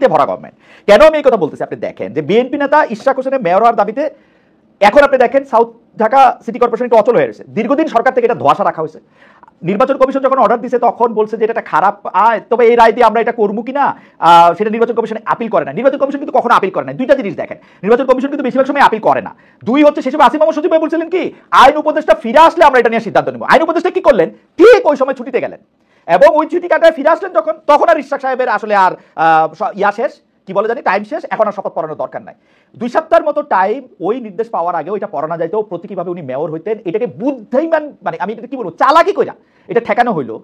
ভরা গভর্নমেন্ট। কেন আমি এই কথা বলতেছি আপনি দেখেন যে বিএনপি নেতা ইশরাক হোসেনের মেয়র হওয়ার দাবিতে এখন আপনি দেখেন সাউথ ঢাকা সিটি কর্পোরেশন অচল হয়ে গেছে। দীর্ঘদিন সরকার থেকে এটা ধোঁয়াশা রাখা হয়েছে। নির্বাচন কমিশন যখন অর্ডার দিয়েছে তখন বলছে যে এটা খারাপ, তবে এই রায় দিয়ে আমরা এটা করবো কিনা সেটা নির্বাচন কমিশন আপিল করে না। নির্বাচন কমিশন কিন্তু কখনো আপিল করে না। দুইটা জিনিস দেখেন, নির্বাচন কমিশন কিন্তু বেশিরভাগ সময় আপিল করে না। দুই হচ্ছে সে সময় আসিফ মাহমুদ সজীব ভাই বলছিলেন কি আইন উপদেষ্টা ফিরে আসলে আমরা এটা নিয়ে সিদ্ধান্ত নেব। আইন উপদেষ্টা কি করলেন, ঠিক ওই সময় ছুটিতে গেলেন এবং ওই ছুটি কাটায় ফিরে আসলেন যখন, তখন আর ইশরাক সাহেবের আসলে আর শেষ, কি বলে জানি, টাইম শেষ, এখন আর শপথ পড়ানোর দরকার নাই। 2 সপ্তাহের মতো টাইম ওই নির্দেশ পাওয়ার আগে ওইটা পড়ানো যাইতো, প্রতীকীভাবে উনি মেয়র হইতেন। এটাকে বুদ্ধিমান, মানে আমি এটা কি বলবো, চালাকি কইরা এটা ঠেকানো হইলো।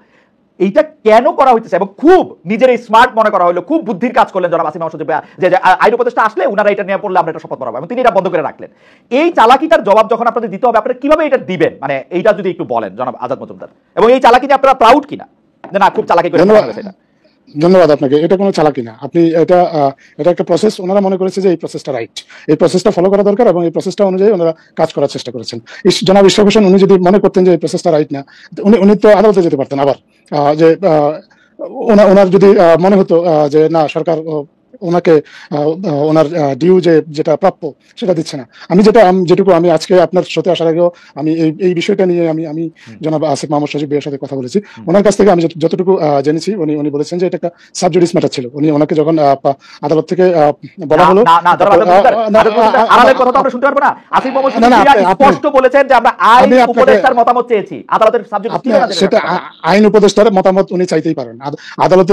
এইটা কেন করা হইতেছে এবং খুব নিজের স্মার্ট মনে করা হলো, খুব বুদ্ধির কাজ করলেন জনাব আসিফ মাহমুদ সজীব যে আইন উপদেষ্টা আসলে উনারা এটা নিয়ে পড়লে আমরা এটা শপথ পড়াবো এবং তিনি এটা বন্ধ করে রাখলেন। এই চালাকিটার জবাব যখন আপনাদের দিতে হবে, আপনারা কিভাবে এটা দিবেন, মানে এইটা যদি একটু বলেন জনাব আজাদ মজুমদার, এবং এই চালাকি নিয়ে আপনারা প্রাউড কিনা যে না খুব চালাকি করে সেটা। ধন্যবাদ আপনাকে। এটা কোনো চালাকি না, আপনি এটা একটা প্রসেস, ওনারা মনে করেছে যে এই প্রসেসটা রাইট, এই প্রসেসটা ফলো করা দরকার এবং এই প্রসেসটা অনুযায়ী ওনারা কাজ করার চেষ্টা করেছেন। জনাব ইশরাক হোসেন উনি যদি মনে করতেন যে এই প্রসেসটা রাইট না, উনি তো আদালতে যেতে পারতেন আবার, যে ওনার যদি মনে হতো যে না সরকার ওনাকে ওনার ডিউ যেটা প্রাপ্য সেটা দিচ্ছে না। যেটুকু আমি আজকে আপনার সাথে আসার আগেও আমি এই বিষয়টা নিয়ে আমি জনাব আসিফ মাহমুদ সজীব ভাইয়ের সাথে কথা বলেছি। ওনার কাছ থেকে আমি যতটুকু জেনেছি উনি বলেছেন যে এটা একটা সাবজুডিস ম্যাটার ছিল। ওনাকে যখন আদালত থেকে বলা হলো স্পষ্ট বলেছেন যে আমরা আইন উপদেষ্টার মতামত চেয়েছি, আদালতের সাবজুডিস সেটা আইন উপদেষ্টার মতামত উনি চাইতেই পারেন আদালতে,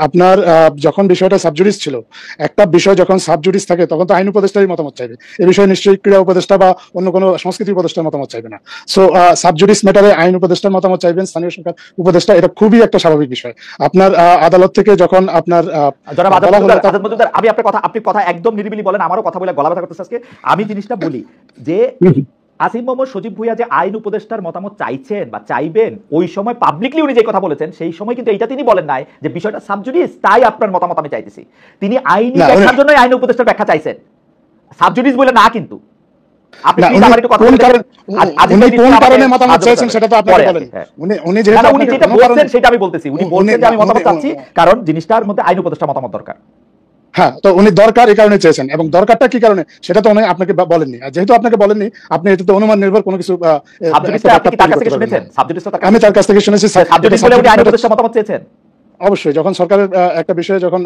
আপনার যখন বিষয়টা সাবজুডিস ছিল, একটা বিষয় যখন সাবজুডিস থাকে তখন তো আইন উপদেষ্টারই মতামত চাইবে। এই বিষয়ে নিশ্চয়ই ক্রীড়া উপদেষ্টা বা অন্য কোনো সংস্কৃতি উপদেষ্টার মতামত চাইবে না। সো সাবজুডিস ম্যাটারে আইন উপদেষ্টার মতামত চাইবেন স্থানীয় সরকার উপদেষ্টা, এটা খুবই একটা স্বাভাবিক বিষয়। আপনার আদালত থেকে যখন আপনার আমি আপনি কথা একদম নিরিবিলি বলেন, আমারও কথা বলে গলা ব্যথা করতেছে আজকে। আমি জিনিসটা বলি যে আসিফ মোহাম্মদ সজীব ভুঁইয়া যে আইন উপদেষ্টার মতামত চাইছেন বা চাইবেন, ওই সময় পাবলিকলি উনি যে কথা বলেছেন সেই সময় কিন্তু এইটা তিনি বলেন নাই যে বিষয়টা সাবজুডিস, তাই আপনার মতামত আমি চাইতেছি। তিনি আইনি ব্যাখ্যার জন্য আইন উপদেষ্টার ব্যাখ্যা চাইছেন, সাবজুডিস বলে না। কিন্তু কারণ জিনিসটার মধ্যে আইন উপদেষ্টার মতামত দরকার। হ্যাঁ, তো উনি দরকার এই কারণে চেয়েছেন, এবং দরকারটা কি কারণে সেটা তো উনি আপনাকে বলেননি। যেহেতু আপনাকে বলেননি, আপনি এটাতে অনুমান নির্ভর কোনো কিছু আমি তার কাছ থেকে শুনেছি মতামত চেয়েছেন। অবশ্যই যখন সরকারের একটা বিষয়ে যখন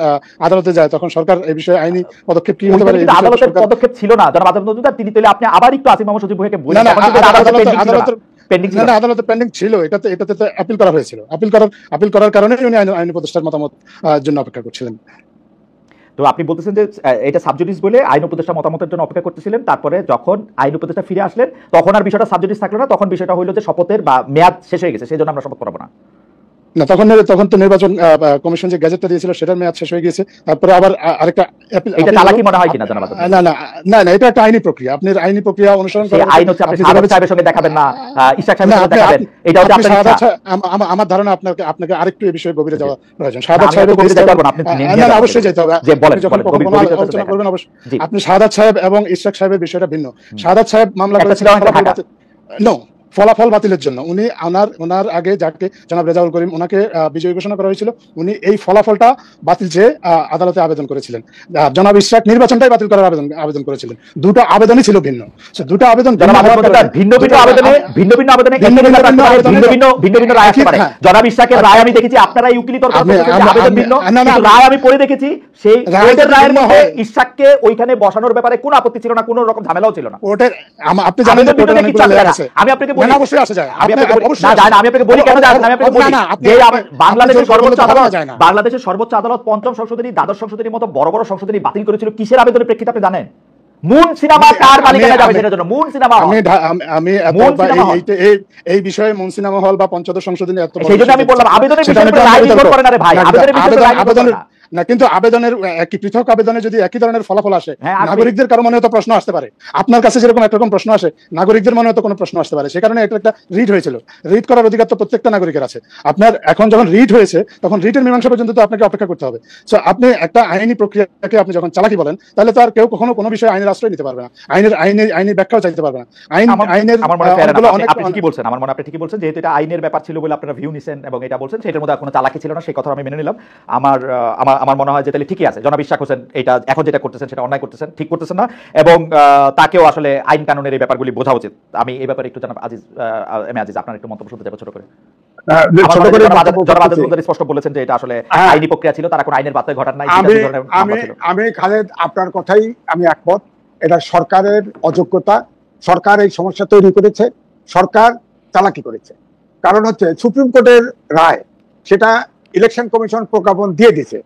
আদালতে যায় তখন সরকার এই বিষয়ে আইনি পদক্ষেপ কি হতে পারে, আদালতের পদক্ষেপ ছিল না জনাব আজাদ মজুমদার, তিনি তাহলে আপনি আবার একটু আসিফ মাহমুদ সজীব ভুঁইয়াকে বলেন আদালতে পেন্ডিং ছিল, এটাতে আপিল করা হয়েছিল। আপিল করার কারণে উনি আইন উপদেষ্টার মতামত জন্য অপেক্ষা করছিলেন। তো আপনি বলতেছেন যে এটা সাবজুডিস বলে আইন উপদেষ্টা মতামতের জন্য অপেক্ষা করতেছিলেন, তারপরে যখন আইন উপদেষ্টা ফিরে আসলেন তখন আর বিষয়টা সাবজুডিস থাকলো না, তখন বিষয়টা হইলো যে শপথের বা মেয়াদ শেষ হয়ে গেছে, সেই জন্য আমরা শপথ করাবো না। না, তখন তো নির্বাচন কমিশন যে গ্যাজেটটা দিয়েছিল সেটার মেয়াদ শেষ হয়ে গেছে। তারপরে আবার আরেকটা এটা চালাকি মনে হয় কিনা জানাব? না, এটা একটা আইনি প্রক্রিয়া। আপনি আইনি প্রক্রিয়া অনুসরণ করেন। আইন হচ্ছে আপনি সাহাদাত সাহেবের সঙ্গে দেখাবেন না, ইশরাক সাহেবের সঙ্গে দেখাবেন, এটা হচ্ছে আপনার ইচ্ছা। আমার ধারণা আপনাকে আরেকটু এই বিষয়ে গভীরে যাওয়া প্রয়োজন। সাহাদাত সাহেবের গভীরে যেতে হবে না, আপনি অবশ্যই যেতে হবে। যে বলেন যখন আলোচনা করবেন অবশ্যই আপনি সাহাদাত সাহেব এবং ইশরাক সাহেবের বিষয়টা ভিন্ন। সাহাদাত সাহেব মামলা করেছিলেন ফলাফল বাতিলের জন্য। উনি ওনার আগে যাকে জনাব রেজাউল করিম ওনাকে বিজয়ী ঘোষণা করা হয়েছিল, উনি এই ফলাফলটা বাতিল চেয়ে আদালতে আবেদন করেছিলেন। জনাব ইশরাক নির্বাচনটাই বাতিল করার আবেদন করেছিলেন। দুটো আবেদনই ছিল ভিন্ন। দুটো আবেদন ভিন্ন ভিন্ন রায় আসতে পারে। জনাব ইশরাকের রায় আমি দেখেছি, আপনারা ইউক্লিড আবেদন ভিন্ন, রায় আমি পড়ে দেখেছি, সেই রায়ের মধ্যে ইশরাককে ওইখানে বসানোর ব্যাপারে কোনো আপত্তি ছিল না, কোনো রকম ঝামেলাও ছিল না। আপনি জানেন আমি আপনাকে অবশ্যই আসা যায়। আমি আপনাকে বলি কেন জানেন? আমি আপনাকে বলি যে বাংলাদেশের সর্বোচ্চ আদালত পঞ্চম সংশোধনী, দ্বাদশ সংশোধনীর মতো বড় বড় সংশোধনী বাতিল করেছিল কিসের আবেদনের প্রেক্ষিতে আপনি জানেন? মুন সিনেমা কার মালিকানায় যাবে সেটার জন্য। মুন সিনেমা আমি এই বিষয়ে মুন সিনেমা হল বা পঞ্চদশ সংশোধনী সেইজন্য আমি বললাম আবেদনের বিষয়ে রায় নির্ভর করে না রে ভাই, আবেদনের বিষয়ে রায় নির্ভর করে না। না, কিন্তু আবেদনের একই পৃথক আবেদনে যদি একই ধরনের ফলাফল আসে, হ্যাঁ, নাগরিকদের কারো মনে হয়তো প্রশ্ন আসতে পারে। আপনার কাছে যেরকম একরকম প্রশ্ন আসে, নাগরিকদের মনে হয়তো কোনো প্রশ্ন আসতে পারে। সে কারণে এটা একটা রিট হয়েছিল। রিট করার অধিকার তো প্রত্যেকটা নাগরিকের আছে। আপনার এখন যখন রিট হয়েছে, তখন রিটের মীমাংসা পর্যন্ত তো আপনাকে অপেক্ষা করতে হবে। সো আপনি একটা আইনি প্রক্রিয়াকে আপনি যখন চালাকি বলেন, তাহলে তো আর কেউ কখনো কোনো বিষয়ে আইনের আশ্রয় নিতে পারবে না, আইনি ব্যাখ্যাও চাইতে পারবে না। আইনের আমার মনে হয় অনেক আপনি ঠিকই বলছেন, আমার মনে হয় আপনি ঠিকই বলছেন, যেহেতু এটা আইনের ব্যাপার ছিল বলে আপনারা ভিউ নিছেন এবং এটা বলছেন, সেটার মধ্যে কোনো চালাকি ছিল না, সেই কথা আমি মেনে নিলাম। আমার আমার মনে হয় যে তাহলে ঠিকই আছে, জনাব ইশরাক হোসেন এটা এখন যেটা করতেছেন সেটা অন্যায় করতেছেন, ঠিক করতেছেন না, এবং তাকেও আসলে আইন কানুনের এই ব্যাপারগুলি বোঝা উচিত। আমি এই ব্যাপারে একটু জানাব আজিজ, আপনার একটু মন্তব্য শুনতে যাবো ছোট করে। স্পষ্ট বলেছেন যে এটা আসলে আইনি প্রক্রিয়া ছিল, তারা কোনো আইনের বাস্তবে ঘটান নাই। আমি খালেদ, আপনার কথাই আমি একমত। এটা সরকারের অযোগ্যতা, সরকার এই সমস্যা তৈরি করেছে, সরকার চালাকি করেছে। কারণ হচ্ছে সুপ্রিম কোর্টের রায়, সেটা ইলেকশন কমিশন প্রজ্ঞাপন দিয়ে দিয়েছে,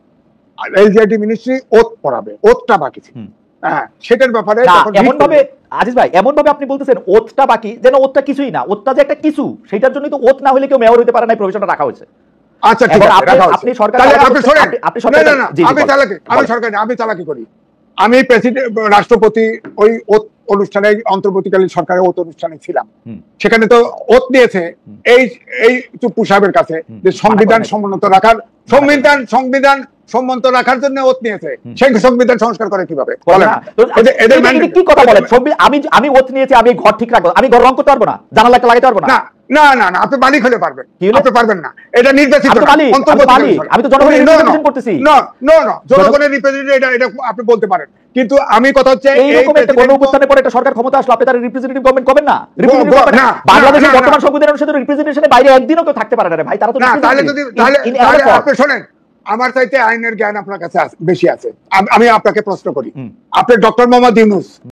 এলজিআইডি মিনিস্ট্রি ওথ পড়াবে, ওথটা বাকি ছিল। হ্যাঁ, সেটার ব্যাপারে এমন ভাবে আজিজ ভাই, এমন ভাবে আপনি বলতেছেন ওথটা বাকি, যেন ওথটা কিছুই না। ওথটা যে একটা কিছু, সেটার জন্য তো ওথ না হলে কেউ মেয়র হতে পারে না, প্রভিশনটা রাখা হয়েছে। আচ্ছা, ঠিক আছে, আপনি সরকার, আমি চালাকি করি। আমি প্রেসিডেন্ট, রাষ্ট্রপতি ওই ওথ অনুষ্ঠানে, অন্তর্বর্তীকালীন সরকারের ওথ অনুষ্ঠানে ছিলাম। সেখানে তো ওথ নিয়েছে এই চুপ্পু সাহেবের কাছে যে সংবিধান সম্মত রাখার, সংবিধান সম্মত রাখার জন্য ওথ নিয়েছে। সেই সংবিধান সংস্কার করে কিভাবে বলেন? কি কথা বলেন? আমি ওথ নিয়েছি, আমি ঘর ঠিক রাখবো, আমি ঘর রং করতে পারবো না, জানালা একটা লাগাতে পারবো না। না না না, আপনি মালিক হলে পারবেন, আপনি পারবেন না। এটা নির্বাচিত, আমি তো জনগণের রিপ্রেজেন্টেশন করতেছি। জনগণের রিপ্রেজেন্টেটিভ, এটা আপনি বলতে পারেন, কিন্তু আমি কথা হচ্ছে এইরকম একটা গণঅভ্যুত্থানের পরে একটা সরকার ক্ষমতা আসলো, আপনি তার রিপ্রেজেন্টেটিভ গভর্নমেন্ট করবেন না? বাংলাদেশের বর্তমান সংবিধান অনুসারে রিপ্রেজেন্টেশনের বাইরে একদিনও কেউ থাকতে পারে না ভাই। তারা তো আপনি শোনেন, আমার চাইতে আইনের জ্ঞান আপনার কাছে বেশি আছে। আমি আপনাকে প্রশ্ন করি, আপনি ডক্টর মোহাম্মদ ইউনূস